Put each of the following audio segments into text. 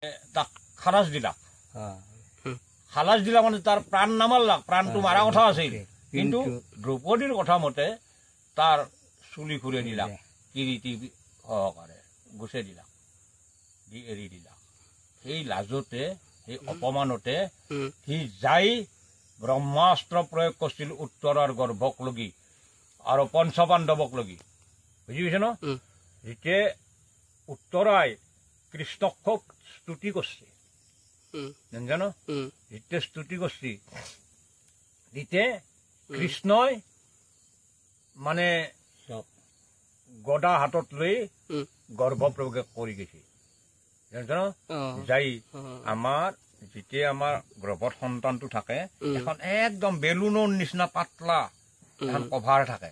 তাক খালাস দিলাক খালাস দিলা মানে তার প্রাণ নামাল্লাক প্রাণটো মারা কথা আছিল কিন্তু দ্রৌপদীর কথা মতে তার চুলি খুলে দিলাক কিৰীটি সহকাৰে গুচাই দিলাক দি এৰি দিলাক সেই লাজতে সেই অপমানতে সি যাই ব্ৰহ্মাস্ত্ৰ প্ৰয়োগ কৰিছিল উত্তৰৰ গৰ্ভক লগি আৰু পঞ্চপাণ্ডৱক লগি বুজি পাইছে ন যেতিয়া উত্তৰাই কৃষ্ণক খুব স্তুতি করছে জানো যেতিয়া স্তুতি করছি দিতে কৃষ্ণই মানে গদা হাতত লৈ গর্ভ প্রবেশ করে গেছে জানো যাই আমার যেতিয়া আমার গর্ভত সন্তানটো থাকে এখন একদম বেলুনৰ নিচিনা পাতলা এখন কভাৰ থাকে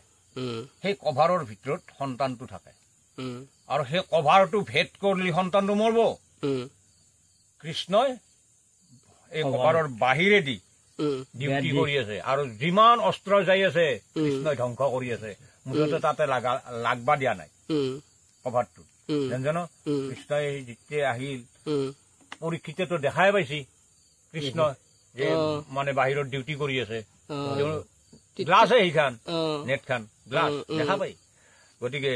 সেই কভাৰৰ ভিতৰত সন্তানটো থাকে আৰু সেই কভাৰটো ভেদ কৰিলে সন্তানটো মৰব কৃষ্ণই এই কভাৰৰ বাহিৰেদি ডিউটি কৰি আছে আৰু যিমান অস্ত্ৰ যাই আছে কৃষ্ণই ধ্বংস কৰি আছে মুঠতে তাতে লাগবা দিয়া নাই কভাৰটো জানো কৃষ্ণই যেতিয়া আহিল পৰীক্ষিতেতো দেখাই পাইছি কৃষ্ণ যে মানে বাহিৰত ডিউটি কৰি আছে গ্লাছ সেইখান নেট খান গ্লাছ দেখা পাই গতিকে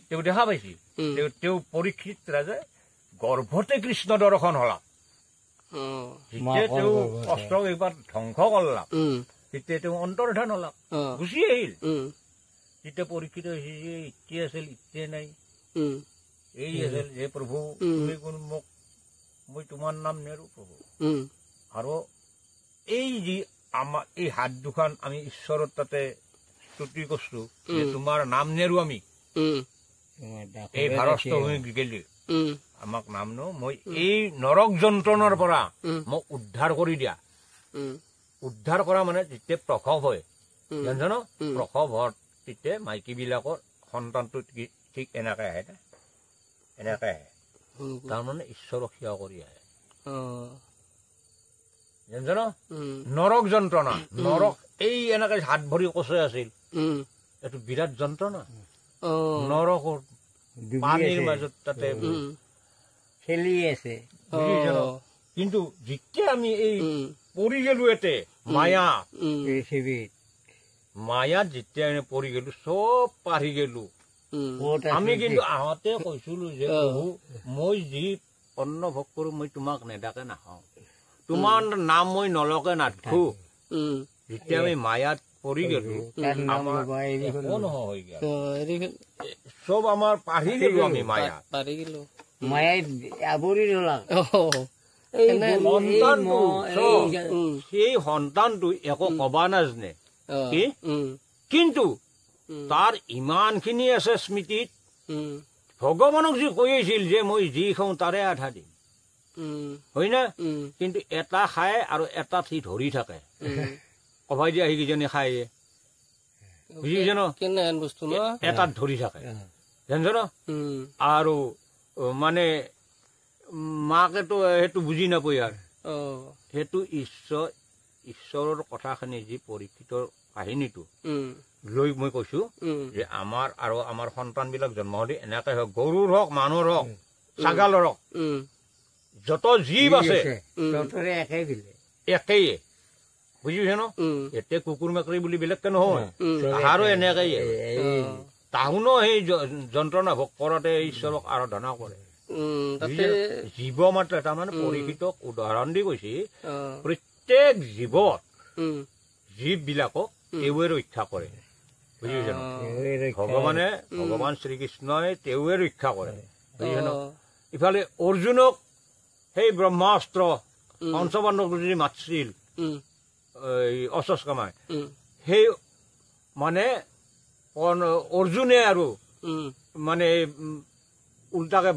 তেওঁ দেখা পাইছি তেওঁ পৰীক্ষিত ৰাজে গৰ্ভতে কৃষ্ণ দৰ্শন হলা যেতিয়া তেওঁ অস্ত্ৰক এইবাৰ ধ্বংস কৰলা তেতিয়া তেওঁ অন্তৰ্ধান হলা গুচি আহিল যেতিয়া পৰীক্ষিত হৈছে ইত্যে আছিল ইত্যে নাই এই আছিল যে প্ৰভু তুমি কোন মোক মই তোমাৰ নাম নেৰো প্ৰভু আৰু এই যি আমাৰ এই হাত দুখন আমি ঈশ্বৰৰ তাতে স্তুতি কৰিছো যে তোমাৰ নাম নেৰো আমি এই ভাৰস্থ হৈ গেলি আমাক নাম নো মই এই নৰক যন্ত্ৰণৰ পৰা মোক উদ্ধাৰ কৰি দিয়া উদ্ধাৰ কৰা মানে যেতিয়া প্ৰসৱ হয় জানো প্ৰসৱ হোৱাৰ তেতিয়া মাইকী বিলাকৰ সন্তানটো ঠিক এনেকে আহে এনেকে আহে তাৰমানে ঈশ্বৰক সেৱা কৰি আহে জানো নৰক যন্ত্ৰণা নৰক এই এনেকে হাত ভৰি কচে আছিল এইটো বিৰাট যন্ত্ৰণা নৰকৰ পানীৰ মাজত তাতে খেলি আছে কিন্তু যেতিয়া আমি এই পৰি গেলো এতে মায়া পৃথিৱীত মায়াত যেতিয়া আমি পৰি গেলো চব পাৰি গেলো আমি কিন্তু আহোঁতে কৈছিলো যে প্ৰভু মই যি অন্ন ভোগ কৰো মই তোমাক নেদাকে নাখাওঁ তোমাৰ নাম মই নলকে নাথো যেতিয়া আমি মায়াত পৰি গেলো চব আমাৰ পাৰি গেলো আমি মায়া পাৰি গেলো মায়াই আৱৰি ললা সেই সন্তানটো একো কবা নাজানে কিন্তু তাৰ ইমানখিনি আছে স্মৃতিত ভগৱানক যি কৈ আছিল যে মই যি খাওঁ তাৰে আধা দিম হয় না কিন্তু এটা খায় আৰু এটা সি ধৰি থাকে কবাই দিয়া সেইকেইজনী খায় বুজিছে ন এটাত ধৰি থাকে জানো আৰু মানে মাকেতো সেইটো বুজি নাপায় আৰু সেইটো ঈশ্বৰৰ কথাখিনি যি পৰীক্ষিতৰ কাহিনীটো লৈ মই কৈছো যে আমাৰ আৰু আমাৰ সন্তান বিলাক জন্ম হলে এনেকে হওক গৰুৰ হওক মানুহৰ হওক ছাগালৰ হওক যত জীৱ আছে একেই বুজি পাইছে ন এতিয়া কুকুৰ মেকুৰী বুলি বেলেগকে নহয় তাহাৰো এনেকেই তাহোনো সেই যন্ত্ৰণা ভোগ কৰাতে ঈশ্বৰক আৰাধনা কৰে জীৱ মাত্ৰ তাৰমানে পৰীক্ষিতক উদাহৰণ দি কৈছে প্ৰত্যেক জীৱত জীৱ বিলাকক তেওঁৱে ৰক্ষা কৰে বুজি পাইছে ন ভগৱান শ্ৰীকৃষ্ণই তেওঁৱে ৰক্ষা কৰে বুজিছে ন ইফালে অৰ্জুনক সেই ব্ৰহ্মাস্ত্ৰ পঞ্চপাণ্ডৱক যদি মাতিছিল অশ্বস্থামাই সেই মানে অৰ্জুনে আৰু মানে উল্টাকে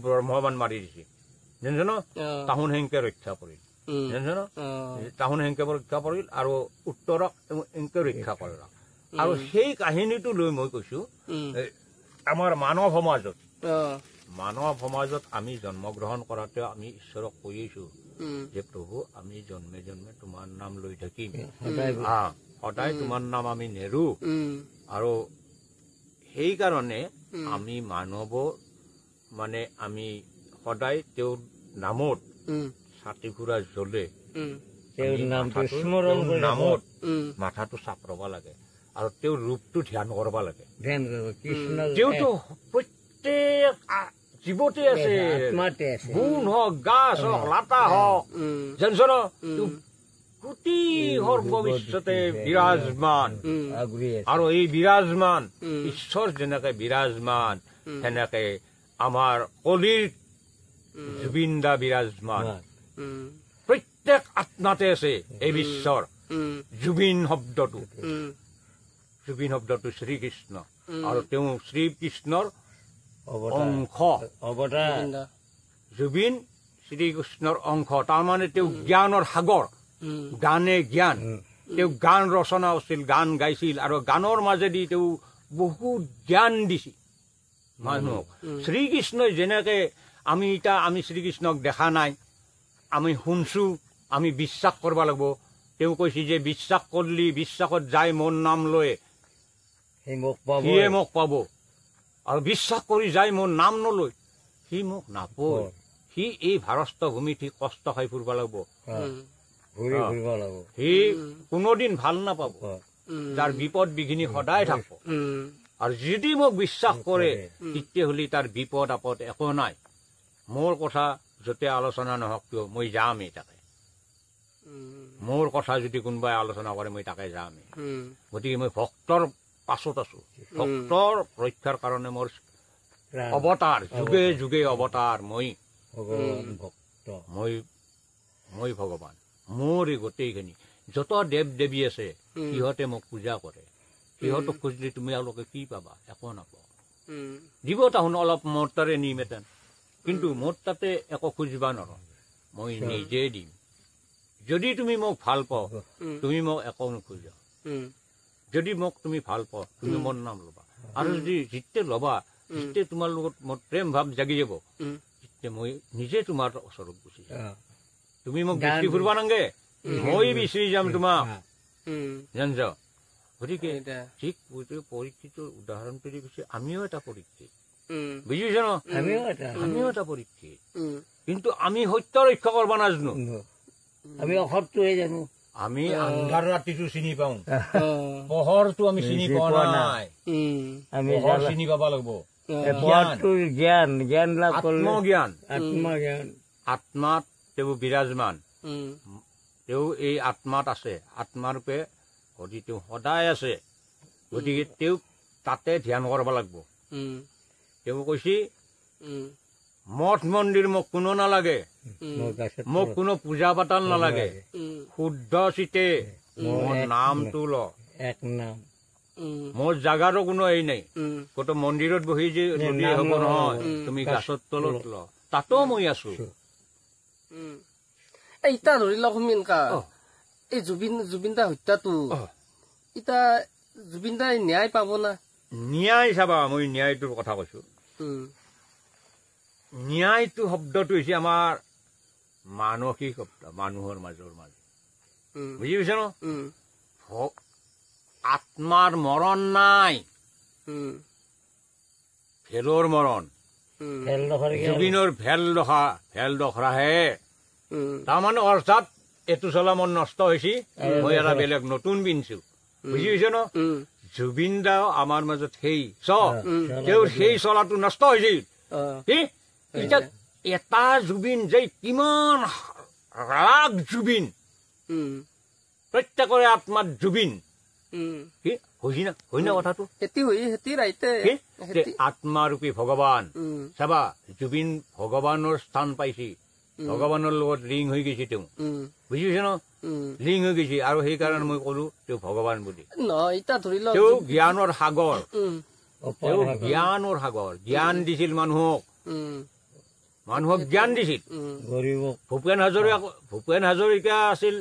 ব্ৰহ্মবান মাৰি দিছে জানো তাহোন সেনকে ৰক্ষা কৰিল জানো তাহোন সেনকে ৰক্ষা কৰিল আৰু উত্তৰক এনেকে ৰক্ষা কৰিল আৰু সেই কাহিনীটো লৈ মই কৈছো আমাৰ মানৱ সমাজত আমি জন্মগ্ৰহণ কৰাতে আমি ঈশ্বৰক কৈ আছো যে প্ৰভু আমি জন্মে জন্মে তোমাৰ নাম লৈ থাকিম সদায় তোমাৰ নাম আমি নেৰো আৰু সেইকাৰণে আমি মানৱ মানে আমি সদায় তেওঁৰ নামত ছাতি ঘূৰা জ্বলে তেওঁৰ নামটো স্মৰণ কৰি নামত মাথাটো চাপৰাব লাগে আৰু তেওঁৰ ৰূপটো ধ্যান কৰিব লাগে ধ্যান কৰিব কৃষ্ণ তেওঁতো প্ৰত্যেক জীৱতে আছে গুণ হওক গাছ হওক লাটা হওক জানিছ ন কোটি সৰ্ববিশ্বতে বিৰাজমান আৰু এই বিৰাজমান ঈশ্বৰ যেনেকে বিৰাজমান সেনেকে আমাৰ কলিৰ জুবিন দা বিৰাজমান প্ৰত্যেক আত্মাতে আছে এই বিশ্বৰ জুবিন শব্দটো শ্ৰীকৃষ্ণ আৰু তেওঁ শ্ৰীকৃষ্ণৰ অংশ অৱতাৰ জুবিন শ্ৰীকৃষ্ণৰ অংশ তাৰমানে তেওঁ জ্ঞানৰ সাগৰ গানে জ্ঞান তেওঁ গান ৰচনা কৰিছিল গান গাইছিল আৰু গানৰ মাজেদি তেওঁ বহুত জ্ঞান দিছিল মানুহক শ্ৰীকৃষ্ণই যেনেকে আমি শ্ৰীকৃষ্ণক দেখা নাই আমি শুনছো আমি বিশ্বাস কৰিব লাগিব তেওঁ কৈছে যে বিশ্বাস কৰিলি বিশ্বাসত যাই মোৰ নাম লৈ সিয়ে মোক পাব আৰু বিশ্বাস কৰি যাই মোৰ নাম নলৈ সি মোক নাপায় সি এই ভাৰস্থ ভূমিত সি কষ্ট খাই ফুৰিব লাগিব সি কোনোদিন ভাল নাপাব যাৰ বিপদ বিঘিনি সদায় থাকিব আৰু যদি মোক বিশ্বাস কৰে তেতিয়াহ'লে তাৰ বিপদ আপদ একো নাই মোৰ কথা য'তে আলোচনা নহওক কিয় মই যামেই তাকে মোৰ কথা যদি কোনোবাই আলোচনা কৰে মই তাকে যামেই গতিকে মই ভক্তৰ পাছত আছো ভক্তৰ ৰক্ষাৰ কাৰণে মোৰ অৱতাৰ যুগে যুগে অৱতাৰ মই ভগৱান মোৰ এই গোটেইখিনি যত দেৱ দেৱী আছে সিহঁতে মোক পূজা কৰে সিহঁতক খুজিলে তুমি তেওঁলোকে কি পাবা একো নাপাওঁ দিব তাহোন অলপ মোৰ তাৰে নিমেতেন কিন্তু মোৰ তাতে একো খুজিবা নহয় মই নিজে দিম যদি তুমি মোক ভাল পাওঁ তুমি মোক একো নোখোজা যদি মোক তুমি ভাল পাওঁ তুমি মোৰ নাম ল'বা আৰু যদি যেতিয়া ল'বা যেতিয়া তোমাৰ লগত মোৰ প্ৰেম ভাৱ জাগি যাব তেতিয়া মই নিজে তোমাৰ ওচৰত গুচি যাম তুমি মোক বিচাৰি ফুৰিবা নাগে মই বিচাৰি যাম তোমাক জানিছ গতিকে ঠিক পৰীক্ষিতৰ উদাহৰণটো দি কৈছে আমিও এটা পৰীক্ষিত বুজিছ ন আমিও এটা পৰীক্ষিত কিন্তু আমি সত্য ৰক্ষা কৰিব নাজানো আমি অসত্যহে জানো আমি আন্ধাৰ ৰাতিটো চিনি পাওঁ পোহৰটো আমি চিনি পোৱা নাই আমি চিনি পাব লাগিব জ্ঞান জ্ঞান লাভ আত্মজ্ঞান আত্মজ্ঞান আত্মাত তেওঁ বিৰাজমান তেওঁ এই আত্মাত আছে আত্মাৰূপে গতিকে তেওঁ সদায় আছে গতিকে তেওঁক তাতে ধ্যান কৰিব লাগিব তেওঁ কৈছে মঠ মন্দিৰ মোক কোনো নালাগে মোক কোনো পূজা পাতাল নালাগে শুদ্ধ চিতে মোৰ নামটো ল মোৰ জাগাৰো কোনো এই নাই কত মন্দিৰত বহি যে হ'ব নহয় তুমি গাছৰ তলত ল তাতো মই আছো ইতা ধৰি লওক মিনকা এই জুবিন দা হত্যাটো ইতা জুবিন দাই ন্যায় পাব না ন্যায় চাবা মই ন্যায়টোৰ কথা কৈছো ন্যায়টো শব্দটো হৈছে আমাৰ মানসিক শব্দ মানুহৰ মাজৰ মাজে বুজি পাইছে ন আত্মাৰ মৰণ নাই ভেলৰ মৰণ জুবিনৰ ভেল দখৰাহে তাৰমানে অৰ্থাৎ এইটো চলা মন নষ্ট হৈছে মই এটা বেলেগ নতুন পিন্ধিছো বুজি পাইছে ন জুবিন দাও আমাৰ মাজত সেই তেওঁৰ সেই চলাটো নষ্ট হৈছিল এতিয়া এটা জুবিন যে কিমান ৰাগ জুবিন প্ৰত্যেকৰে আত্মাত জুবিন হয় না কথাটো আত্মাৰূপী ভগৱান চাবা জুবিন ভগৱানৰ স্থান পাইছে ভগৱানৰ লগত লিং হৈ গৈছে তেওঁ বুজি পাইছে ন লিং হৈ গৈছে আৰু সেইকাৰণে মই কলো তেওঁ ভগৱান বুলি তেওঁ জ্ঞানৰ সাগৰ তেওঁ জ্ঞানৰ সাগৰ জ্ঞান দিছিল মানুহক জ্ঞান দিছিল ভূপেন হাজৰিকা আছিল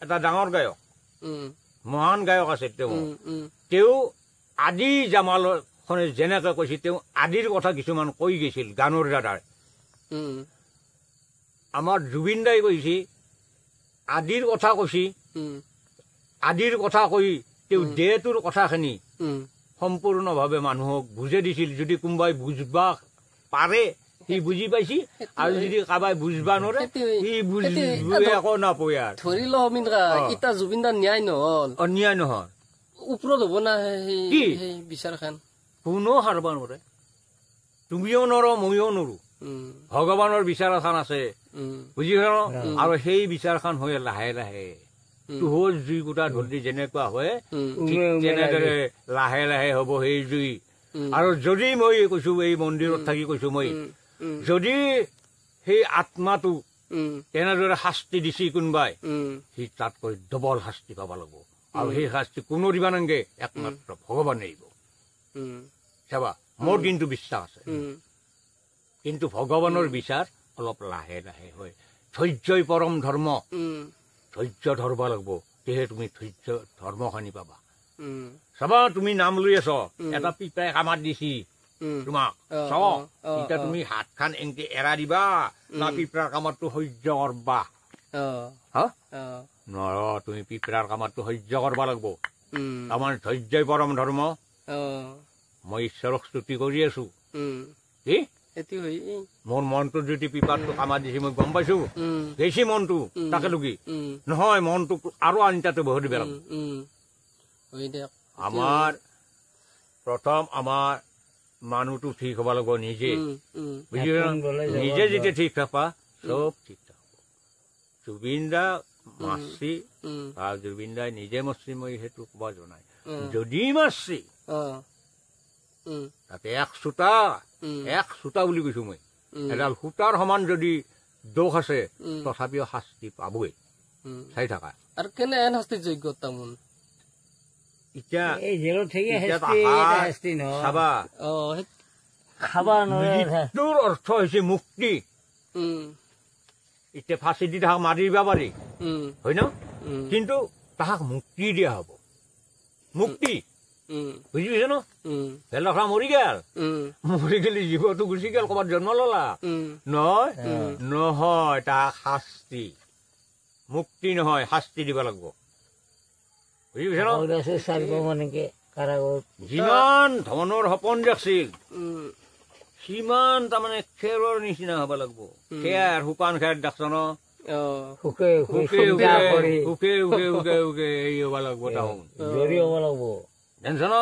এটা ডাঙৰ গায়ক মহান গায়ক আছিল তেওঁ আদি জামালখনে যেনেকে কৈছিল তেওঁ আদিৰ কথা কিছুমান কৈ গৈছিল গানৰ দ্বাৰাই আমাৰ জুবিন দাই কৈছে আদিৰ কথা কৈছে আদিৰ কথা কৈ তেওঁ দেহটোৰ কথাখিনি সম্পূৰ্ণভাৱে মানুহক বুজাই দিছিল যদি কোনোবাই বুজবা পাৰে সি বুজি পাইছি আৰু যদি কাবাই বুজবা নৰে সি বুজিবই আকৌ নাপয় আৰু ধৰি ল অমিন কা ইটা জুবিন দা ন্যায় নহল অন্যায় নহয় ওপৰত হ'ব না কি? সেই বিচাৰখান কোনো হাৰবা নৰে তুমিও নৰ ময়ো নৰো ভগৱানৰ বিচাৰ এখন আছে বুজি পাল আৰু সেই বিচাৰখন হৈ লাহে লাহে তোহৰ জুই গোটা ধৰি যেনেকুৱা হয় তেনেদৰে লাহে লাহে হ'ব সেই জুই আৰু যদি মই কৈছো এই মন্দিৰত থাকি কৈছো মই যদি সেই আত্মাটো তেনেদৰে শাস্তি দিছি কোনোবাই সি তাতকৈ ডবল শাস্তি পাব লাগিব আৰু সেই শাস্তি কোনো দিবা নাংগে একমাত্ৰ ভগৱানে দিব চাবা মোৰ কিন্তু বিশ্বাস আছে কিন্তু ভগৱানৰ বিচাৰ অলপ লাহে লাহে হয় ধৈৰ্যই পৰম ধৰ্ম ধৈৰ্য ধৰব লাগিব তেহে তুমি ধৈৰ্য ধৰ্মখানি পাবা চাবা তুমি নাম লৈ আছ এটা পিপাই কামাত দিছি তোমাক এতিয়া তুমি হাতখান এনকে এৰা দিবা না পিপৰাৰ কামতটো সহ্য কৰবা নৰ তুমি পিপৰাৰ কামতটো সহ্য কৰবা লাগিব আমাৰ ধৈৰ্যই পৰম ধৰ্ম মই ঈশ্বৰক স্তুতি কৰি আছো কি মোৰ মনটো যদি পিপাৰটো কামাত দিছে মই গম পাইছো গৈছি মনটো তাকে লগি নহয় মনটো আৰু আনটাতে বহুত দিব লাগিব আমাৰ প্ৰথম আমাৰ মানুহটো ঠিক হব লাগিব নিজে বুজি নিজে যেতিয়া ঠিক থাকবা চব ঠিক থাকব জুবিন দা মাৰছি আৰু জুবিন দাই নিজে মাৰছি মই সেইটো কব জনাই যদি মাৰছি তাতে এক চোতা বুলি কৈছো মই এডাল সূতাৰ সমান যদি দোষ আছে তথাপিও শাস্তি পাবই চাই থাকা আৰু কেনে শাস্তি যোগ্য তামোন এতিয়া এই জেলত থেকে শাস্তি নহয় চাবা খাবা নোৱাৰে তোৰ অৰ্থ হৈছে মুক্তি এতিয়া ফাঁচি দি তাহাক মাৰি দিব পাৰি হয় ন কিন্তু তাহাক মুক্তি দিয়া হব মুক্তি বুজি পাইছ ন বেলখা মৰি গেল মৰি গেলি জীৱটো গুচি গেল কৰবাত জন্ম ললা নহয় নহয় তাক শাস্তি মুক্তি নহয় শাস্তি দিব লাগিব বুজি পাইছ ন যিমান ধনৰ সপোন দেখছিল সিমান তাৰমানে খেৰৰ নিচিনা হব লাগিব খেৰ শুকান খেৰ দেখছ ন সুখে সুখে সুখে সুখে সুখে এই হব লাগিব জানিছ ন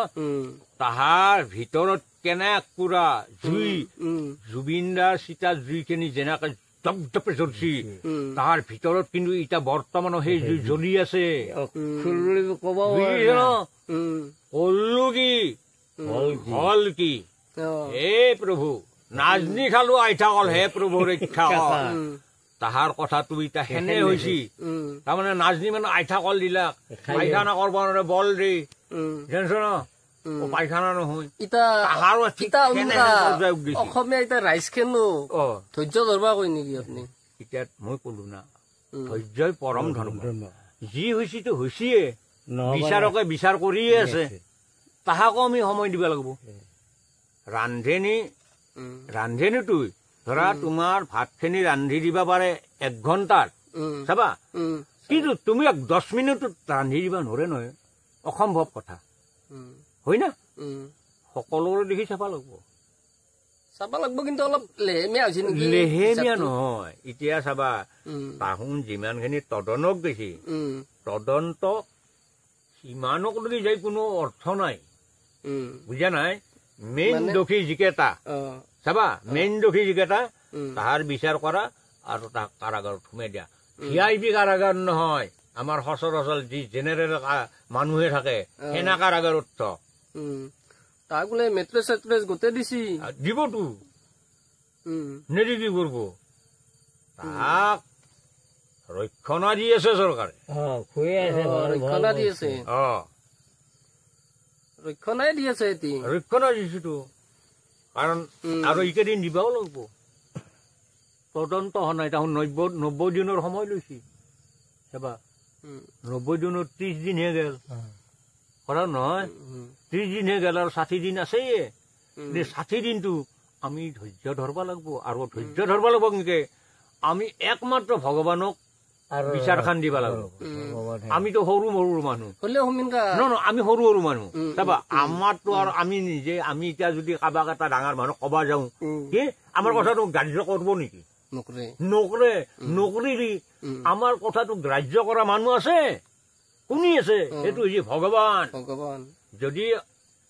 তাহাৰ ভিতৰত কেনে পুৰা জুই জুবিনদাৰ চিতা জুইখিনি যেনেকে দপদপে জ্বলছি তাহাৰ ভিতৰত কিন্তু এতিয়া বৰ্তমানো সেই জুই জ্বলি আছে কল্লো কি হল কি হে প্ৰভু নাজনি খালো আইঠা কল হে প্ৰভু ৰক্ষা কৰ তাহাৰ কথাটো এতিয়া সেনে হৈছি তাৰমানে নাজনি মানে আইঠা কল দিলাক পায়খানা কৰব নোৱাৰে বল দি জানিছ ন পায়খানা নহয় অসমীয়া এতিয়া ৰাইজ খেলো ধৈৰ্য ধৰবা কয় নেকি আপুনি এতিয়া মই কলো না ধৈৰ্যই পৰম ধৰ্ম যি হৈছেতো হৈছিয়ে বিচাৰকে বিচাৰ কৰিয়ে আছে তাহাকো আমি সময় দিব লাগিব ৰান্ধেনিটো ধৰা তোমাৰ ভাতখিনি ৰান্ধি দিবা পাৰে 1 ঘণ্টাত চাবা কিন্তু তুমি 10 মিনিটত ৰান্ধি দিবা নোৱাৰে নহয় অসম্ভৱ কথা হয় না সকলোৰে দেখি চাব লাগিব কিন্তু অলপ লেহেমীয়া হৈছে নেকি লেহেমীয়া নহয় এতিয়া চাবা তাহোন যিমানখিনি তদন্তক দেখি তদন্ত সিমানক লগি যাই কোনো অৰ্থ নাই বুজা নাই মেইন দোষী যিকেইটা চাবা মেইন দোষী যিকেইটা তাহাৰ বিচাৰ কৰা আৰু তাক কাৰাগাৰত সোমাই দিয়া VIP কাৰাগাৰ নহয় আমাৰ সচৰাচৰ যি জেনেৰেল মানুহে থাকে সেনা কাৰাগাৰত তাক বোলে মেট্ৰেছ চেট্ৰেছ গোটেই দিছি দিবতো নেদি কি কৰিব তাক ৰক্ষণা দি আছে চৰকাৰে ৰক্ষণাই দি আছে ৰক্ষণা দিছোতো কাৰণ আৰু এইকেইদিন দিবাও লাগিব তদন্ত হোৱা নাই তাহোন 90 দিনৰ সময় লৈছি চাবা 90 দিনত 30 দিনহে গেল কথা নহয় 30 দিনহে গেল আৰু 60 দিন আছে 60 দিনটো আমি ধৈৰ্য ধৰবা লাগিব আৰু ধৈৰ্য ধৰবা লাগিব নেকি আমি একমাত্ৰ ভগৱানক বিচাৰ খান দিব লাগিব আমিতো সৰু মৰু মানুহ হ'লেও হোমিনকা আমি সৰু মানুহ চাবা আমাৰতো আৰু আমি নিজে আমি এতিয়া যদি কাৰোবাক এটা ডাঙৰ মানুহ কব যাওঁ কি আমাৰ কথাটো গ্ৰাহ্য কৰিব নেকি নকৰে নকৰি আমাৰ কথাটো গ্ৰাহ্য কৰা মানুহ আছে শুনি আছে সেইটো হৈছে ভগৱান যদি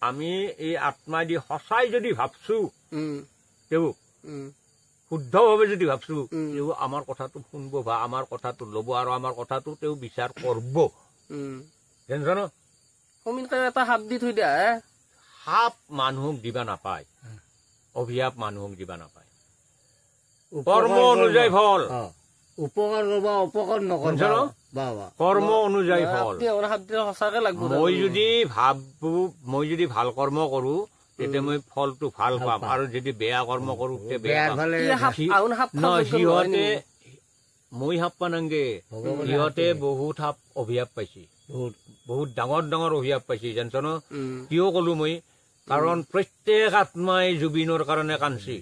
আমি এই আত্মা দি সঁচাই যদি ভাবছো তেওঁ শুদ্ধভাৱে যদি ভাবছো তেওঁ আমাৰ কথাটো শুনব বা আমাৰ কথাটো ল'ব আৰু আমাৰ কথাটো তেওঁ বিচাৰ কৰিব জানো এটা সাপ দি থৈ দিয়া সাপ মানুহক দিবা নাপায় অভিশাপ মানুহক দিবা নাপায় কৰ্ম অনুযায়ী ফল উপকাৰ কৰবা অপকাৰ নকৰবা কৰ্ম অনুযায়ী ফল সঁচাকে লাগব মই যদি ভাল কৰ্ম কৰো তেতিয়া মই ফলটো ভাল পাম আৰু যদি বেয়া কৰ্ম কৰো সিহঁতে মই সাপ পানাংগে সিহঁতে বহুত সাপ অভিশাপ পাইছে বহুত ডাঙৰ ডাঙৰ অভিশাপ পাইছে জানছ ন কিয় কলো মই কাৰণ প্ৰত্যেক আত্মাই জুবিনৰ কাৰণে কান্দছি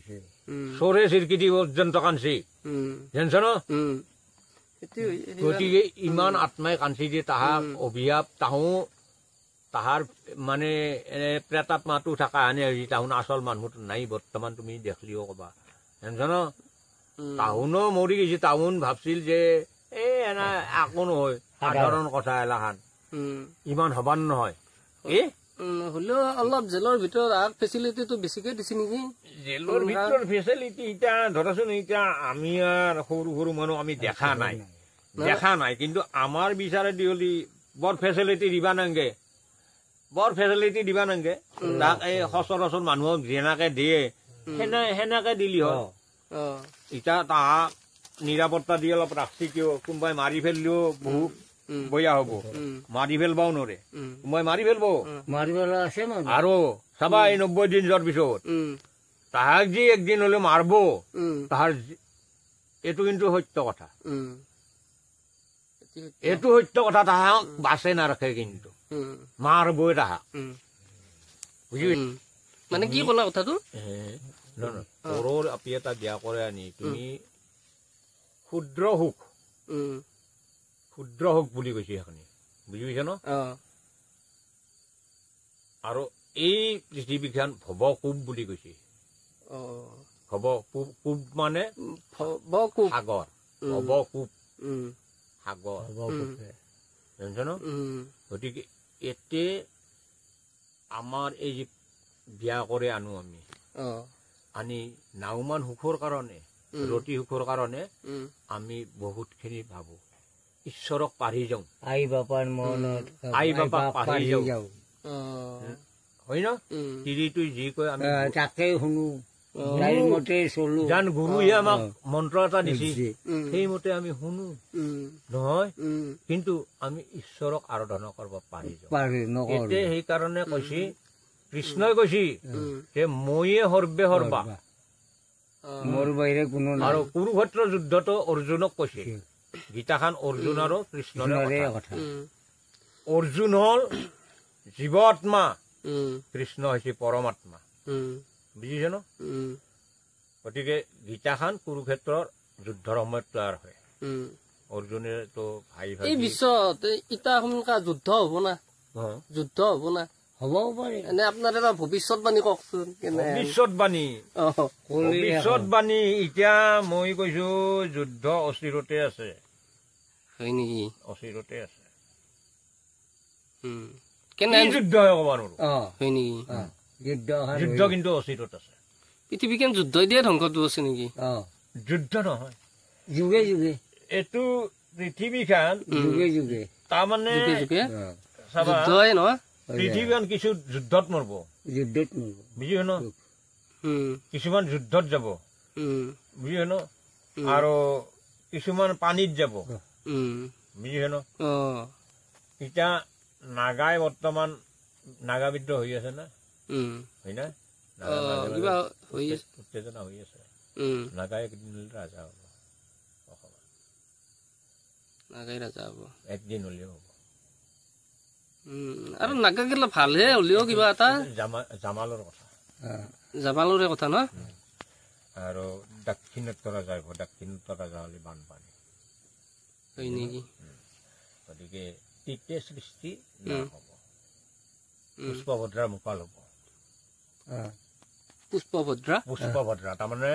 চৰে চিৰকিটি পৰ্যন্ত কান্দছি জানছ ন গতিকে ইমান আত্মাই কান্দছি যে তাহাক অভিশাপ তাহাৰ মানে প্ৰেতাত্মাটো থকা হানে তাহোন আচল মানুহটো নাই বৰ্তমান তুমি দেখলিও কবা জানছ ন তাহোনো মৰি গৈছে তাহোন ভাবছিল যে এনা একো নহয় সাধাৰণ কথা এলাখান ইমান হবান নহয় হ'লেও অলপ জেলৰ ভিতৰত ফেচিলিটিটো বেছিকে দিছে নেকি জেলৰ ভিতৰত ফেচিলিটি এতিয়া ধৰাচোন এতিয়া আমি আৰু সৰু সৰু মানুহ আমি দেখা নাই কিন্তু আমাৰ বিচাৰেদি হলি বৰ ফেচিলিটি দিবা নাংগে তাক এই সচৰাচৰ মানুহক যেনেকে দিয়ে সেনেকে দিলি হ'ল এতিয়া তাহাক নিৰাপত্তা দি অলপ ৰাখছি কিয় কোনোবাই মাৰি ফেললিও বহুত বয়া হব মাৰি ফেলবাও নৰে কোনোবাই মাৰি ফেলব আৰু চাবা এই 90 দিন যোৱাৰ পিছত তাহাক যি একদিন হলে মাৰব তাহাৰ এইটো কিন্তু সত্য কথা তাহাক বাচে নাৰাখে কিন্তু মাৰবই তাহাক বুজি মানে কি কলা কথাটো ঘৰৰ আপি এটা বিয়া কৰে আনি তুমি ক্ষুদ্ৰ সুখ বুলি কৈছে সেইখিনি বুজি পাইছা ন আৰু এই পৃথিৱীখন ভৱকূপ বুলি কৈছে ভৱকূপ মানে সাগৰ ভৱকূপ সাগৰ জানিছ ন গতিকে এতে আমাৰ এই যে বিয়া কৰে আনো আমি আনি নাওমান সুখৰ কাৰণে ৰতি সুখৰ কাৰণে আমি বহুতখিনি ভাবো ঈশ্বৰক পাহৰি যাওঁ আই বাপাক পাহৰি যাওঁ হয় ন তিৰিটো যি কয় আমি তাকে শুনো মতে চলো জান গুৰুৱে আমাক মন্ত্ৰ এটা দিছে সেইমতে আমি শুনো নহয় কিন্তু আমি ঈশ্বৰক আৰাধনা কৰিব পাৰি যাওঁ সেইকাৰণে কৈছে কৃষ্ণই কৈছে যে ময়ে সৰ্বে সৰ্বা মোৰ বাহিৰে কোনো আৰু কুৰুক্ষেত্ৰ যুদ্ধতো অৰ্জুনক কৈছে গীতাখন অৰ্জুন আৰু কৃষ্ণৰে কথা অৰ্জুন হল জীৱ আত্মা কৃষ্ণ হৈছে পৰমাত্মা বুজিছ ন গতিকে গীতাখন কুৰুক্ষেত্ৰৰ যুদ্ধৰ সময়ত তৈয়াৰ হয় অৰ্জুনেতো ভাই ভাই বিশ্বত ইটা সোনকা যুদ্ধ হব না হবও পাৰে এনে আপোনাৰ এটা ভৱিষ্যতবাণী কওকচোন ভৱিষ্যতবাণী এতিয়া মই কৈছো যুদ্ধ অচিৰতে আছে হয় নেকি অচিৰতে আছে কেনে যুদ্ধ ক'ব নোৱাৰো হয় নেকি যুদ্ধ কিন্তু অচিৰত আছে পৃথিৱীখন যুদ্ধ দিয়ে ধ্বংসটো আছে নেকি যুদ্ধ নহয় যুগে যুগে এইটো পৃথিৱীখন যুগে তাৰমানে যুদ্ধই নহয় পৃথিৱীখন কিছু যুদ্ধত মৰব বুজিছ ন কিছুমান যুদ্ধত যাব বুজিছ ন আৰু কিছুমান পানীত যাব বুজিছ ন এতিয়া নাগাই বৰ্তমান নাগা বিদ্ৰোহ হৈ আছে না হয় না উত্তেজনা হৈ আছে নাগাই একদিন ৰাজা হব একদিন হলেও হব আৰু নাগা গিলা ভালহে হলেও কিবা এটা জামালৰে কথা ন আৰু দক্ষিণত ৰাজা হব দক্ষিণত ৰাজা হলে বানপানী হয় নেকি গতিকে তৃতীয় সৃষ্টি নাম হ'ব পুষ্পভদ্ৰাৰ মুকাল হ'ব পুষ্পভদ্ৰা তাৰমানে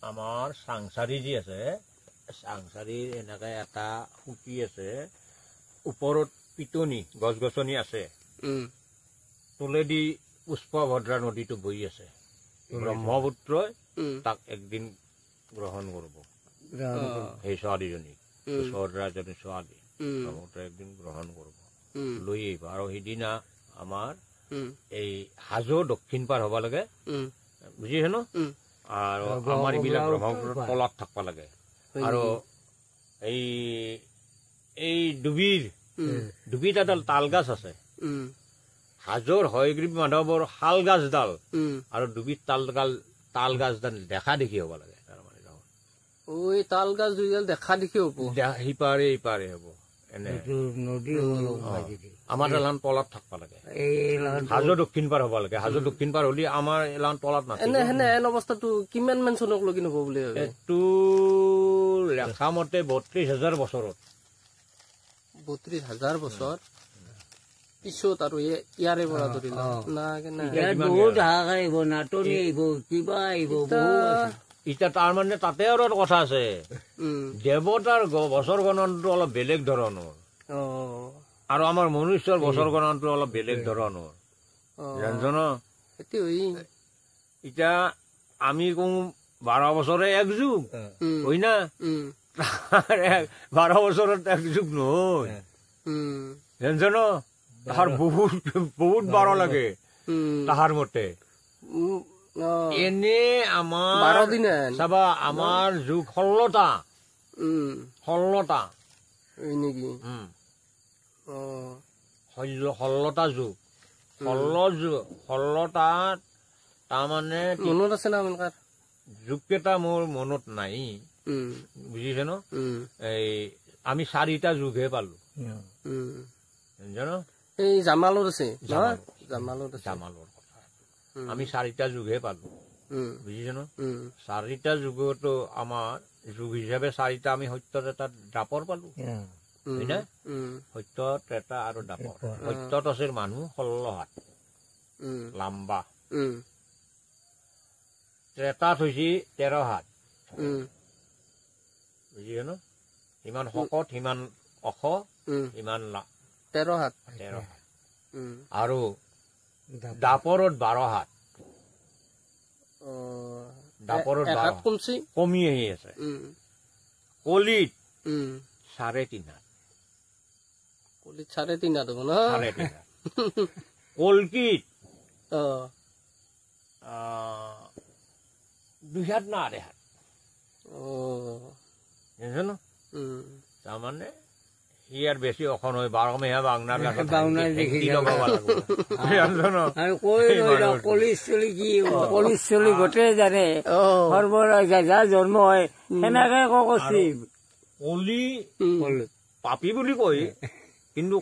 আমাৰ চাংচাৰী যি আছে চাংচাৰীৰ এনেকে এটা সুঁতি আছে ওপৰত পিটনি গছ গছনি আছে তলেদি পুষ্পভদ্ৰা নদীটো বৈ আছে ব্ৰহ্মপুত্ৰই তাক একদিন গ্ৰহণ কৰিব সেই ছোৱালীজনী পুষ্পভদ্ৰাজনী ছোৱালী ব্ৰহ্মপুত্ৰই একদিন গ্ৰহণ কৰিব লৈ আহিব আৰু সেইদিনা আমাৰ এই হাজো দক্ষিণ পাৰ হ'ব লাগে বুজিছে ন আৰু আমাৰ এইবিলাক ব্ৰহ্মপুত্ৰৰ তলত থাকিব লাগে আৰু এই ডুবিত এডাল তাল গাছ আছে হাজোৰ হয়গ্ৰীৱ মাধৱৰ শাল গাছডাল আৰু ডুবিত তাল গাছডাল দেখা দেখি হ'ব লাগে তাৰমানে তাল গাছ দুইডাল দেখা দেখি হ'ব সিপাৰে হ'ব এনে আমাৰ এলান তলত থাকিব লাগে হাজো দক্ষিণ পাৰ হ'ব লাগে হাজো দক্ষিণ পাৰ হলে আমাৰ এলান তলত নাথাকে এনে অৱস্থাটো কিমান মান চনক লগি হ'ব বুলি এইটো লেখা মতে ৩২,০০০ বছৰত ৩২,০০০ বছৰ পিছত আৰু ইয়াৰে পৰা ধৰিলা বহুত হাহাকাৰ আহিব নাটনি আহিব কিবা আহিব এতিয়া তাৰমানে তাতে আৰু এটা কথা আছে দেৱতাৰ বছৰ গণনটো অলপ বেলেগ ধৰণৰ আৰু আমাৰ মনুষ্যৰ বছৰ গণনটো অলপ বেলেগ ধৰণৰ জান এতিয়া আমি কওঁ 12 বছৰে এক যুগ হয় না 12 বছৰত এক যুগ নহয় জান তাহাৰ বহুত 12 লাগে তাহাৰ মতে এনে আমাৰ চাবা আমাৰ যুগ 16টা নেকি 16টা যুগ 16টা তাৰমানে মনত আছে না আমাৰ যুগকেইটা মোৰ মনত নাই বুজিছে ন এই আমি 4টা যুগহে পালো জানো এই জামালৰ আছে জামালৰ কথা আমি 4টা যুগহে পালো বুজিছে ন 4টা যুগতো আমাৰ যুগ হিচাপে 4টা আমি সত্য এটা দাপৰ পালো হয় না সত্য ত্ৰেতা আৰু দাপৰ সত্যত আছিল মানুহ 16 হাত লাম্বা ত্ৰেতাত হৈছে 13 হাত বুজিছে ন ইমান শকত সিমান ওখ ইমান 13 হাত আৰু দাপৰত 12 হাত দাপৰত কমি আহি আছে কলিত 3.5 হাত কলিত 3.5 হাত হ'ব ন কলকিত 2 হাত না 2.5 হাত জানো তাৰমানে সি আৰু বেছি অখ নহয় 12 মেহা বাংনাৰ কলিচ চলি গোটেই জানে যা জন্ম হয় সেনেকে কৈছে কলি পাপী বুলি কয় কিন্তু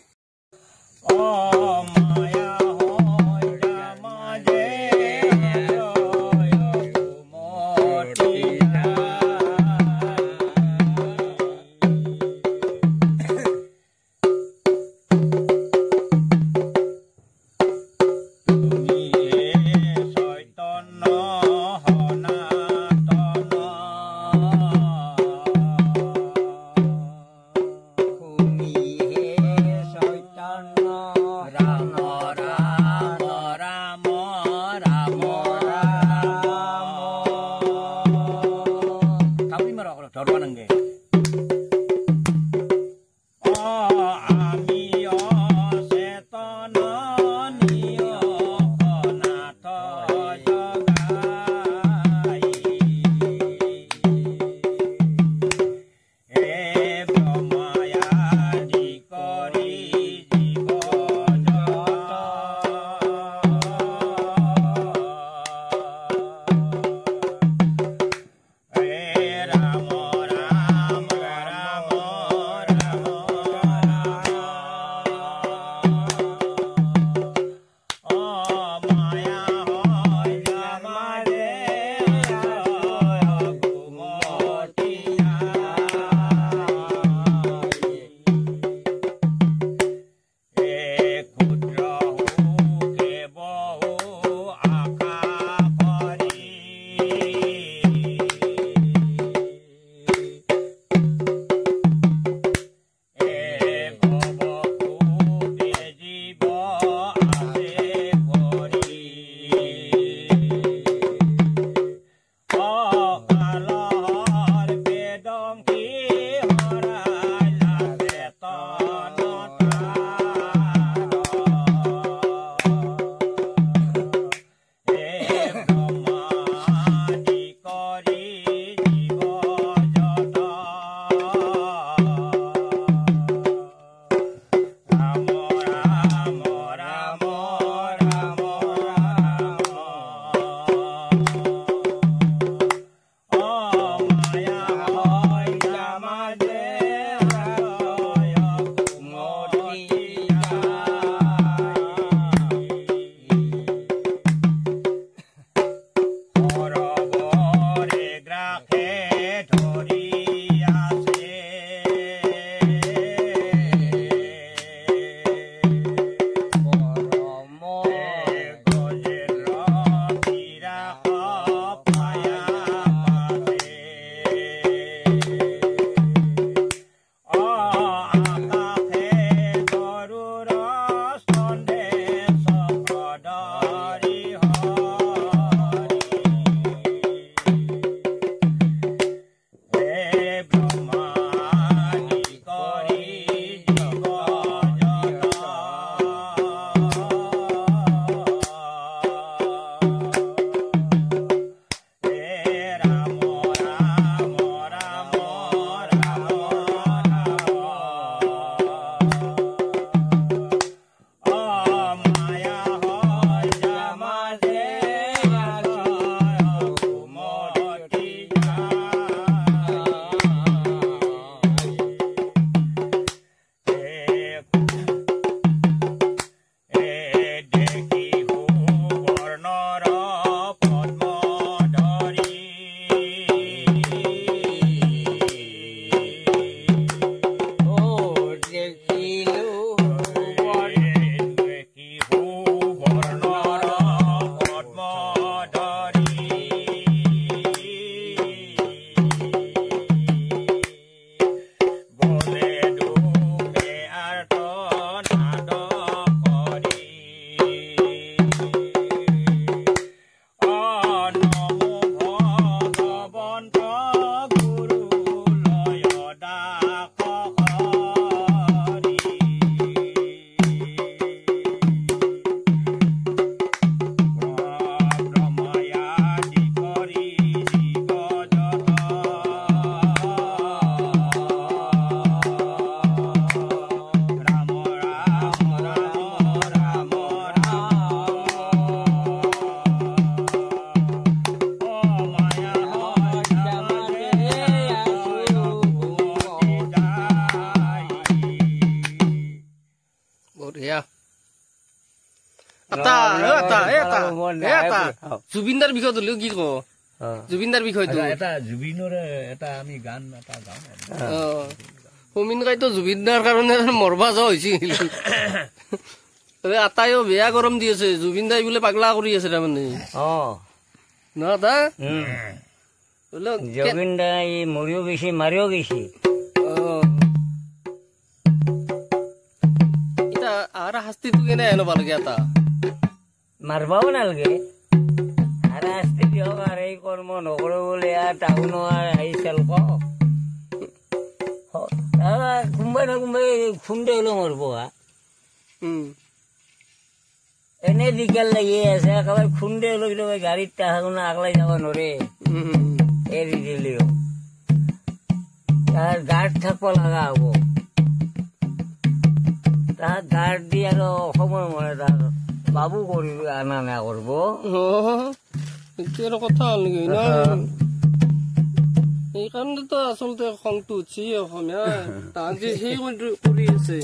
জুবিনদাৰ বিষয়ত হলেও কি ক জুবিনদাৰ বিষয়টো এটা জুবিনৰ এটা আমি গান এটা গাওঁ হোমিন কাইতো জুবিনদাৰ কাৰণে মৰবা যোৱা হৈছিল আটাইও বেয়া গৰম দি আছে জুবিনদাই বোলে পাগলা কৰি আছে তাৰমানে জুবিনদাই মৰিও গৈছে মাৰিও গৈছে আৰু শাস্তিটো কেনে হেনো পালগে এটা মাৰবাও নালাগে আৰু শাস্তি দিয়ক আৰু এই কৰ্ম নকৰো বোলে টাউনৰ আহিছিল কোনোবাই নহয় কোনোবাই খুন্দে হলেও মৰব এনে দিগদাৰ লাগি আছে একেবাৰে খুন্দে হলেও কেতিয়াবা গাড়ীত তাহাগুণ আগলাই যাব নোৱাৰে এৰি দিলেও তাৰ গাৰ্ড থাকিব লগা হব তাহাক গাৰ্ড দি আৰু সময় মৰে তাক বাবু কৰিব আনা না কৰিব আৰু কথা হ'ল নেকি ন সেইকাৰণেতো আচলতে খংটো উঠছি অসমীয়া তাহাঁতি সেই কৰি আছে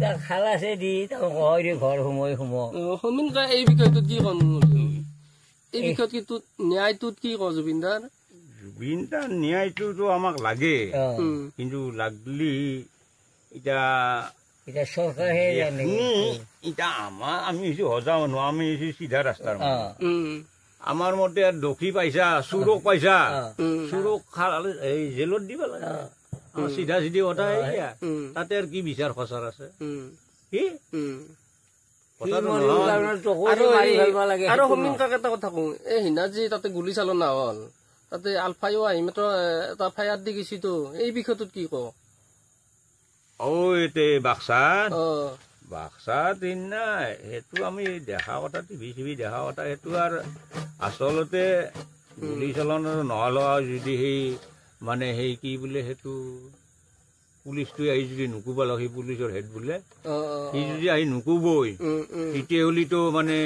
তাক খালাছে দি তাক কয় দি ঘৰ সোমাই সমীন কা এই বিষয়টোত কি কম এই বিষয়ত কি ন্যায়টোত কি ক জুবিনদাৰ ন্যায়টোতো আমাক লাগে কিন্তু লাগলি এতিয়া চৰকাৰে এতিয়া আমি হৈছো সজা মানুহ আমি হৈছো চিধা ৰাস্তাৰ আমাৰ মতে দোষী পাইছা চুৰক পাইছা চুৰক এই জেলত দিব লাগে চিধা চিধি কথা তাতে আৰু কি বিচাৰ খচাৰ আছে কি আৰু সমীন কাক এটা কথা কওঁ এই হিনা যি তাতে গুলী চালনা হল তাতে আলফাইও আহি মাত্ৰ এটা ফায়াৰ দি গৈছিতো এই বিষয়টোত কি ক বাক্সাত নাই সেইটো আমি দেখা কথা টিভি চিভি দেখা কথা সেইটো আৰু আচলতে গুলী চালন নহল যদি সেই মানে সেই কি বোলে সেইটো পুলিচটোৱে আহি যদি নুকুব সেই পুলিচৰ হেড বোলে সি যদি আহি নুকুবই তেতিয়াহ'লেতো মানে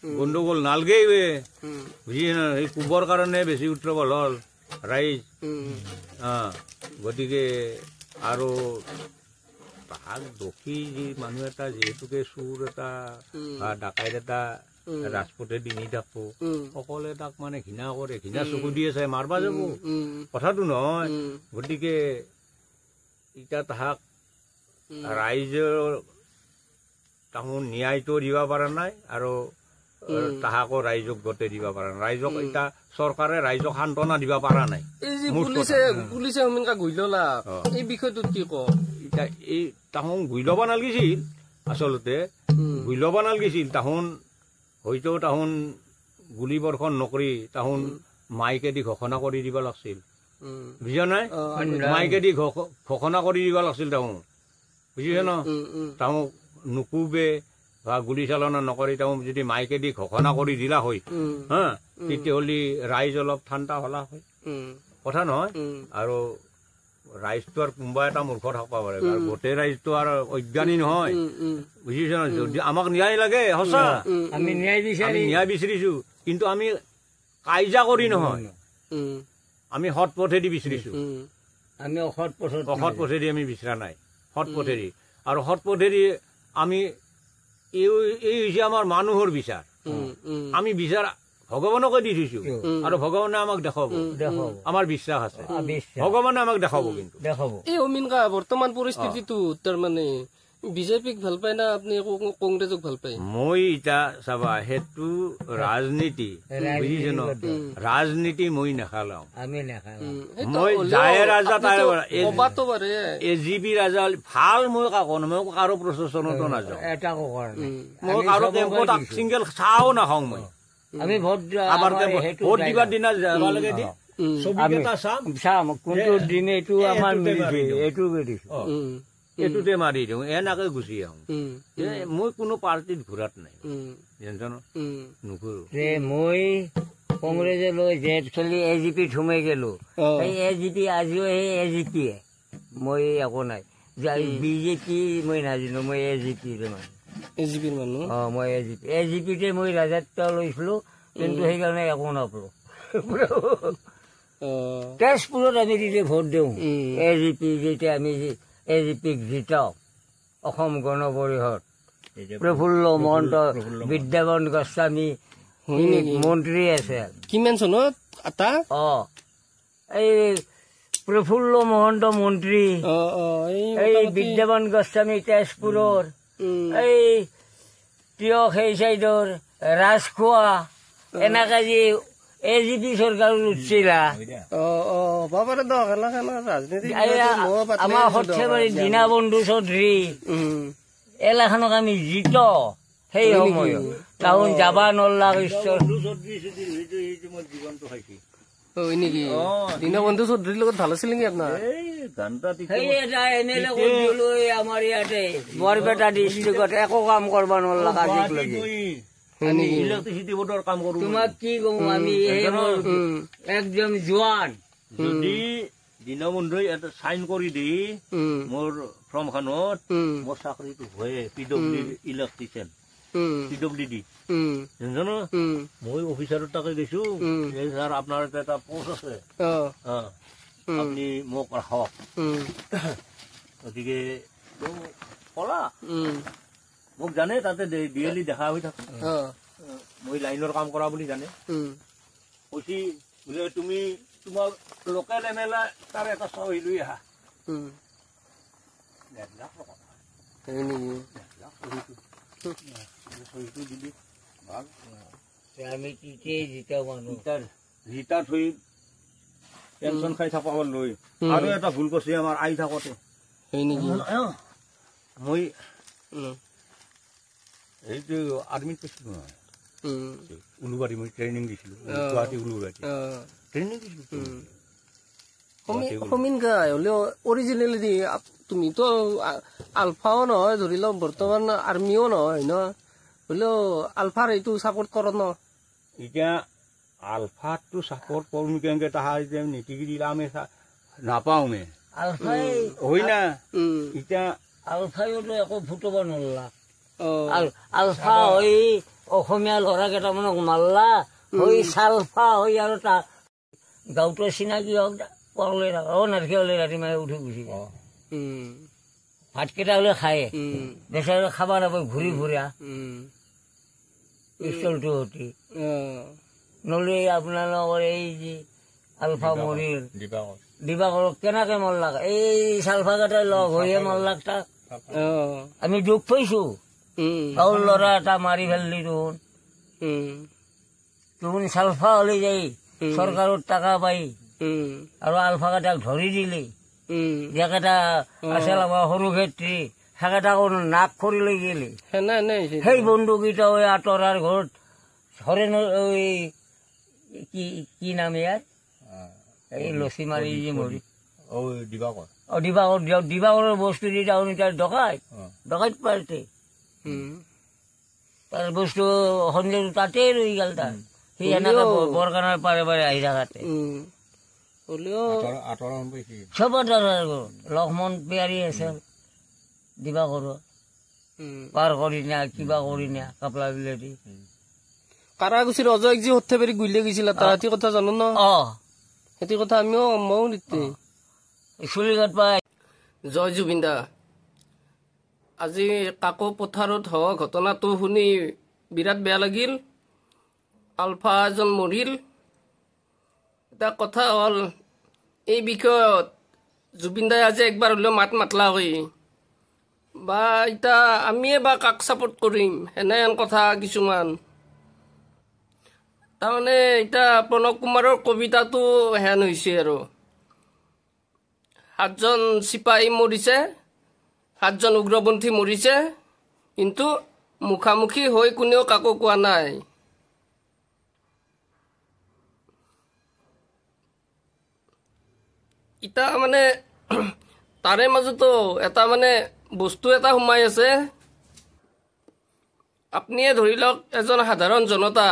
গণ্ডগোল নালগেই বুজি সেই কুবৰ কাৰণে বেছি উত্তৰবল হল ৰাইজ গতিকে আৰু তাক দোষী যি মানুহ এটা যিহেতুকে চুৰ এটা বা ডাকাইত এটা ৰাজপথে ডিঙি থাকো সকলোৱে তাক মানে ঘৃণা কৰে ঘৃণা চকু দি আছে মাৰবা যাব কথাটো নহয় গতিকে এতিয়া তাহাক ৰাইজৰ তাহোন ন্যায়টো দিব পৰা নাই আৰু তাহাকো ৰাইজক গতে দিব পৰা নাই ৰাইজক এতিয়া চৰকাৰে ৰাইজক সান্তনা দিব পৰা নাই পুলিচে এই বিষয়টোত কি ক এতিয়া এই তাহোন ঘূৰি ল'ব নালাগিছিল আচলতে ঘূৰি ল'ব নালাগিছিল তাহোন হয়তো তাহোন গুলী বৰ্ষণ নকৰি তাহোন মাইকেদি ঘোষণা কৰি দিব লাগিছিল বুজা নাই মাইকেদি ঘোষণা কৰি দিব লাগিছিল তাহোন বুজিছে ন তাহোক নুকুবে বা গুলী চালনা নকৰি তাহোক যদি মাইকেদি ঘোষণা কৰি দিলা হয় হা তেতিয়াহ'লে ৰাইজ অলপ ঠাণ্ডা হলা হয় কথা নহয় আৰু ৰাইজটো আৰু কোনোবা এটা মূৰ্খ থাকিব পাৰে গোটেই ৰাইজটো আৰু অজ্ঞানী নহয় বুজিছে ন যদি আমাক ন্যায় লাগে সঁচা আমি ন্যায় বিচাৰিছো কিন্তু আমি কাইজা কৰি নহয় আমি সৎ পথেদি বিচাৰিছো আমি অসৎ পথেদি আমি বিচৰা নাই সৎ পথেদি আৰু সৎ পথেদি আমি এই হৈছে আমাৰ মানুহৰ বিচাৰ আমি বিচাৰ ভগৱানকে দি থৈছো আৰু ভগৱানে আমাক দেখাব আমাৰ বিশ্বাস আছে ভগৱানে আমাক দেখাব কিন্তু এই অমিনকা বৰ্তমান পৰিস্থিতিটো তাৰমানে বিজেপিক ভাল পায় না আপুনি কংগ্ৰেছক ভাল পায় মই এতিয়া চাবা সেইটো ৰাজনীতি বুজিছে ন ৰাজনীতি মই নাখালাও মই যায় ৰাজা এজিপি ৰাজা ভাল মই কাকো মই কাৰো প্ৰশাসনতো নাযাওঁ মই কাৰো কেম্পত চিংগল চাও নাখাওঁ মই আমি ভোট দিবাৰ দিনা যাব লাগে চাম কোনটো দিন এইটো আমাৰ মিলিছে এইটো দিছো এইটোতে মাৰি দিওঁ এনেকে গুচি আহোঁ মই কোনো পাৰ্টিত ঘূৰাত নাই নুঘূৰো মই কংগ্ৰেছে লৈ জেট খেলি এজিপিত সোমাই গেলো এই এজিপি আজিও সেই এজিপিয়ে মই একো নাই বিজেপি মই নাজানো মই এজিপিৰ মানুহ মই এজিপিতে মই ৰাজত্ব লৈছিলো কিন্তু সেইকাৰণে একো নাপালো তেজপুৰত আমি যেতিয়া ভোট দিওঁ এজিপি যেতিয়া আমি এজিপিক জিতাও অসম গণ পৰিষদ প্ৰফুল্ল মহন্ত, বিদ্যাপন গোস্বামী মন্ত্ৰী আছে। কিমান চনত এটা এই প্ৰফুল্ল মহন্ত মন্ত্ৰী, এই বিদ্যাপন গোস্বামী তেজপুৰৰ, এই তিয়ক সেই চাইডৰ ৰাজখোৱা, এনেকে যি AGP চৰকাৰৰ উঠিছিলা আমাৰ সৰ্থেবাৰী দীনাবন্ধু চৌধুৰী এলাখনক আমি জিত সেই সময়ত টাউন যাবা নল্লা ঈশ্বৰ নেকি দীনবন্ধু চৌধুৰীৰ লগত ভাল আছিল নেকি আপোনাৰ? সেই এটা MLA লৈ আমাৰ ইয়াতে বৰপেটা ডিষ্ট্ৰিক্টত একো কাম কৰিব নল্লা আজিলৈকে। ইলেক্ট্ৰিচিটি বোৰ্ডৰ কাম কৰো। তোমাক কি কম, আমি একদম জোৱান। যদি দীনবন্ধুই এটা চাইন কৰি দি মোৰ ফৰ্মখনত মোৰ চাকৰিটো হয়ে PWD ইলেক্ট্ৰিচিয়ান PWD জানো মই অফিচাৰৰ তাকে গৈছো, ছাৰ আপোনাৰ এটা পোষ্ট আছে আপুনি মোক ৰাখক। গতিকে কলা মোক জানে তাতে ডেইলি দেখা হৈ থাকে, মই লাইনৰ কাম কৰা বুলি জানে। কৈছি বোলে তুমি তোমাৰ লোকেল MLA তাৰ এটা চহী লৈ আহা। আমি জিতা মানুহ জিতা থৈ পেঞ্চন খাই থকা লৈ আৰু এটা ভুল কৰিছে আমাৰ আই থাকোতে। মই এইটো আৰ্মিত পাইছিলো নহয়, উলুবাৰী মই ট্ৰেইনিং দিছিলো, গুৱাহাটী উলুবাৰী ট্ৰেইনিং দিছিলো। সমীন গাই হলেও অৰিজিনেলি তুমিতো আলফাও নহয়, ধৰি লওক বৰ্তমান আৰ্মিও নহয় ন, হলেও আলফাৰ এইটো চাপৰ্ট কৰ ন? এতিয়া আলফাটো চাপৰ্ট কৰো কেনেকে তাহাৰ এতিয়া নীতিগি দিলে আমি নাপাওঁমে হয় না। এতিয়া আলফাইতো একো ফুটাব নলা, আলফা হৈ অসমীয়া ল'ৰা কেইটামানক মাৰলা, হৈ চালফা হৈ আৰু গাঁৱটোৰ চিনাকি হওক পৰলৈ নাৰিকলে ৰাতি মাৰি উঠি গুচি যায়। ভাতকেইটা হলে খায়, বেচাৰে খাব নাপায়, ঘূৰি ফুৰা পিষ্টলটো সতি নলে। আপোনালোকৰ এই যি আলফা মৰিল দিবাকৰক কেনেকে মৰলাক, এই চালফা কেইটাই লগ হৈয়ে মৰলাক তাক। আমি দুখ পাইছো, গাঁৱৰ ল'ৰা এটা মাৰি ফেললি দেখোন। দেখোন চালফা হলে যাই চৰকাৰৰ টকা পাই আৰু আলফা কেইটাক ধৰি দিলে। যিকেইটা আছিল আমাৰ সৰু ক্ষেত্ৰী সেইকেইটাকো নাক কৰি লৈ গেলি। সেই বন্ধুকেইটা আঁতৰাৰ ঘৰত হৰেণৰ কি নাম ইয়াৰ এই লচি মাৰি যে মৰি দিবাকৰৰ বস্তু দি টাউন তাৰ ডকাইত পাৰ্টি তাৰ বস্তু সন্দেহ তাতে ৰৈ গেল। তাৰ সি এনেকে বৰগানৰ পাৰে পাৰে আহি থাকাতে চব লক্ষ্মণ পেয়াৰী আছে দিবাকৰ পাৰ কৰি নিয়া কিবা কৰি নিয়া কাপলা বিলেদি কাৰাগুচিৰ অজয়ক যি সৰ্থেবাৰী গুলিয়াই গৈছিল তাহাঁতি কথা জানো ন? সেইটো কথা আমিও মও নিতে চুলিঘাট পাই। জয় জুবিন দা, আজি কাকো পথাৰত হোৱা ঘটনাটো শুনি বিৰাট বেয়া লাগিল। আলফা এজন মৰিল। এটা কথা হ'ল এই বিষয়ত জুবিন দাই আজি একবাৰ হলেও মাতলা হৈ বা এতিয়া আমিয়ে বা কাক ছাপোৰ্ট কৰিম এনেহেন কথা কিছুমান। তাৰমানে এতিয়া প্ৰণৱ কুমাৰৰ কবিতাটো হেন হৈছে আৰু 7জন চিপাহী মৰিছে, 7জন উগ্ৰপন্থী মৰিছে, কিন্তু মুখামুখি হৈ কোনেও কাকো কোৱা নাই। ইটা মানে তাৰে মাজতো এটা মানে বস্তু এটা সোমাই আছে। আপুনিয়ে ধৰি লওক এজন সাধাৰণ জনতা,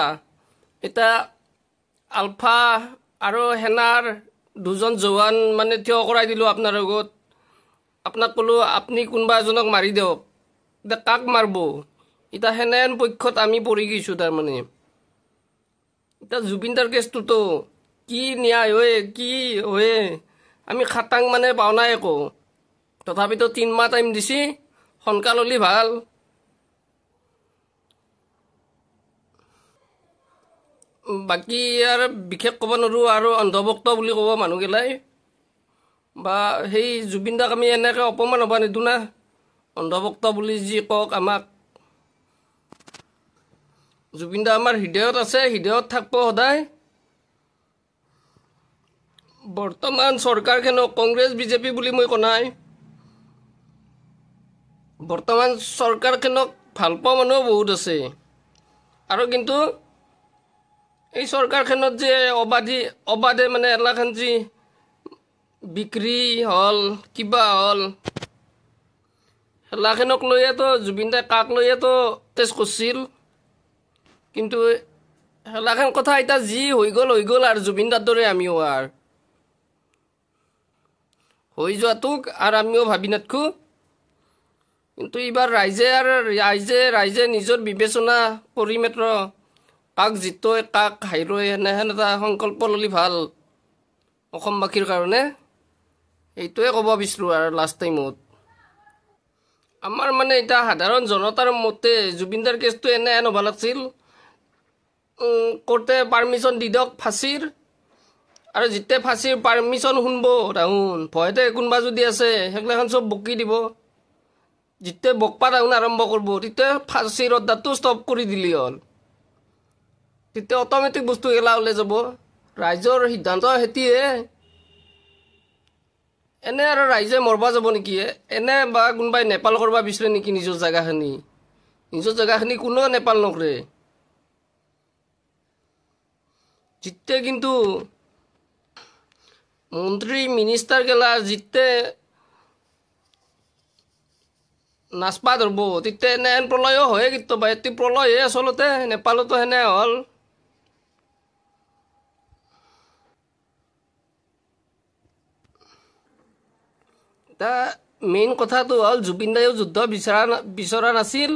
এটা আলফা আৰু সেনাৰ 2জন জোৱান মানে থিয় কৰাই দিলোঁ আপোনাৰ আগত। আপোনাক ক'লো আপুনি কোনোবা এজনক মাৰি দিয়ক, এতিয়া কাক মাৰিব? এতিয়া সেনেহেন পক্ষত আমি পৰি গৈছোঁ। তাৰমানে এতিয়া জুবিনদাৰ কেছটোতো কি ন্যায় হয় কি হয় আমি খাটাং মানে পাওঁ নাই একো। তথাপিতো 3 মাহ টাইম দিছি, সোনকাল হ'লে ভাল। বাকী আৰু বিশেষ ক'ব নোৱাৰোঁ আৰু অন্ধভক্ত বুলি ক'ব মানুহগিলাই বা সেই জুবিন দাক আমি এনেকৈ অপমান হ'ব নিদিওঁ না অন্ধভক্ত বুলি যি কওক আমাক জুবিন দা আমাৰ হৃদয়ত আছে হৃদয়ত থাকিব সদায় বৰ্তমান চৰকাৰখনক কংগ্ৰেছ বিজেপি বুলি মই কোৱা নাই বৰ্তমান চৰকাৰখনক ভাল পোৱা মানুহ বহুত আছে আৰু কিন্তু এই চৰকাৰখনত যে অবাধে মানে এলাখান যি বিক্ৰী হ'ল কিবা হ'ল এলাখনক লৈয়েতো জুবিন দাই কাক লৈয়েতো তেজ কৰিছিল কিন্তু এলাখান কথা এতিয়া যি হৈ গ'ল আৰু জুবিন দাৰ দৰে আমিও আৰু হৈ যোৱাটোক আৰু আমিও ভাবি নাথাকোঁ কিন্তু এইবাৰ ৰাইজে নিজৰ বিবেচনা কৰি মাত্ৰ কাক জিতয় কাক হাইৰয় সেনেহেন এটা সংকল্প ল'লি ভাল অসমবাসীৰ কাৰণে এইটোৱে ক'ব বিচাৰোঁ আৰু লাষ্ট টাইমত আমাৰ মানে এতিয়া সাধাৰণ জনতাৰ মতে জুবিনদাৰ কেছটো এনে হ'ব লাগিছিল কোৰ্টে পাৰ্মিশ্যন দি দিয়ক ফাঁচীৰ আৰু যেতিয়া ফাঁচীৰ পাৰ্মিশ্যন শুনব তাহোন ভয়তে কোনোবা যদি আছে সেইগিলাখন চব বকি দিব যেতিয়া বকপা তাহোন আৰম্ভ কৰিব তেতিয়া ফাঁচীৰ অৰ্ডাৰটো ষ্টপ কৰি দিলি হ'ল তেতিয়া অট'মেটিক বস্তুগিলা ওলাই যাব ৰাইজৰ সিদ্ধান্ত সেতিয়ে এনে আৰু ৰাইজে মৰবা যাব নেকি এনে বা কোনোবাই নেপাল কৰিব বিচাৰে নেকি নিজৰ জেগাখিনি কোনেও নেপাল নকৰে জিতে কিন্তু মন্ত্ৰী মিনিষ্টাৰ গেলা জিতে নাচপা ধৰব তেতিয়া এনেহেন প্ৰলয়ো হয়ে কেতিয়াবা এটি প্ৰলয়ে আচলতে নেপালতো সেনে হ'ল এটা মেইন কথাটো হ'ল জুবিন দায়েও যুদ্ধ বিচৰা নাছিল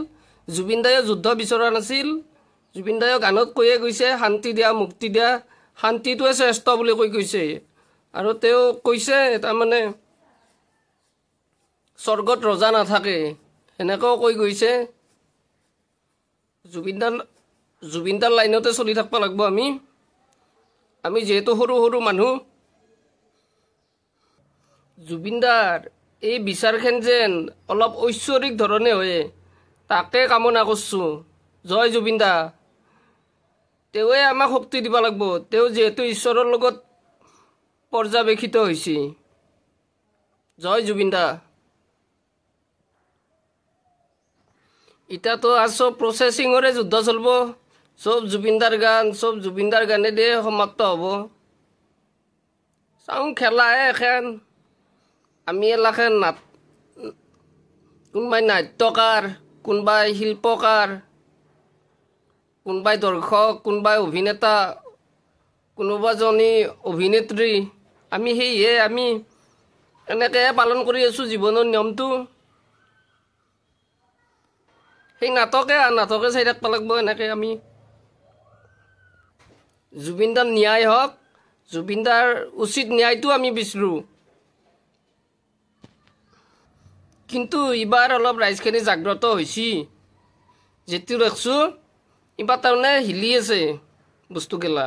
জুবিন দায়েও গানত কৈয়ে গৈছে শান্তি দিয়া মুক্তি দিয়া শান্তিটোৱে শ্ৰেষ্ঠ বুলি কৈছে আৰু তেওঁ কৈছে তাৰমানে স্বৰ্গত ৰজা নাথাকে সেনেকৈও কৈ গৈছে জুবিনদাৰ লাইনতে চলি থাকিব লাগিব আমি যিহেতু সৰু মানুহ জুবিনদাৰ এই বিচাৰখন যেন অলপ ঐশ্বৰিক ধৰণে হয় তাকে কামনা কৰিছোঁ জয় জুবিন দা তেওঁৱে আমাক শক্তি দিব লাগিব তেওঁ যিহেতু ঈশ্বৰৰ লগত পৰ্যবেক্ষিত হৈছে জয় জুবিন দা এতিয়াতো আৰু চব প্ৰচেচিঙৰে যুদ্ধ চলিব চব জুবিনদাৰ গানেদি সমাপ্ত হ'ব চাওঁ খেলাহে এখন আমি এলাখান কোনোবাই নাট্যকাৰ কোনোবাই শিল্পকাৰ কোনোবাই দৰ্শক কোনোবাই অভিনেতা কোনোবাজনী অভিনেত্ৰী আমি সেয়ে আমি এনেকৈহে পালন কৰি আছোঁ জীৱনৰ নিয়মটো সেই নাটকে চাই থাকিব লাগিব এনেকৈ আমি জুবিনদাৰ ন্যায় হওক জুবিনদাৰ উচিত ন্যায়টো আমি বিচাৰোঁ কিন্তু এইবাৰ অলপ ৰাইজখিনি জাগ্ৰত হৈছে যেটো দেখিছোঁ এইবাৰ তাৰমানে হিলি আছে বস্তুগিলা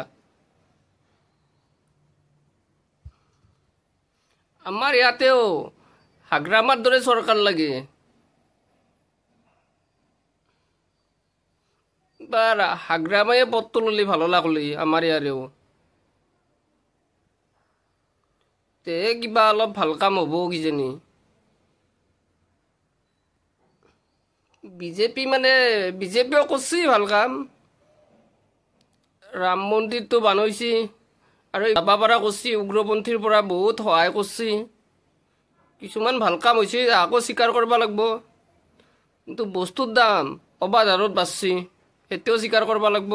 আমাৰ ইয়াতেও হাগ্ৰামাৰ দৰে চৰকাৰ লাগে এইবাৰ হাগ্ৰামায়ে পদটো ল'লি ভাল লাগলি আমাৰ ইয়াৰেও তে কিবা অলপ ভাল কাম হ'ব কিজানি বিজেপিও কৰিছে ভাল কাম ৰাম মন্দিৰটো বনাইছে আৰু যাবা পৰা কৰিছে উগ্ৰপন্থীৰ পৰা বহুত সহায় কৰিছে কিছুমান ভাল কাম হৈছে আকৌ স্বীকাৰ কৰিব লাগিব কিন্তু বস্তুৰ দাম অবাধ হাৰত বাঢ়ছে সেইটোও স্বীকাৰ কৰিব লাগিব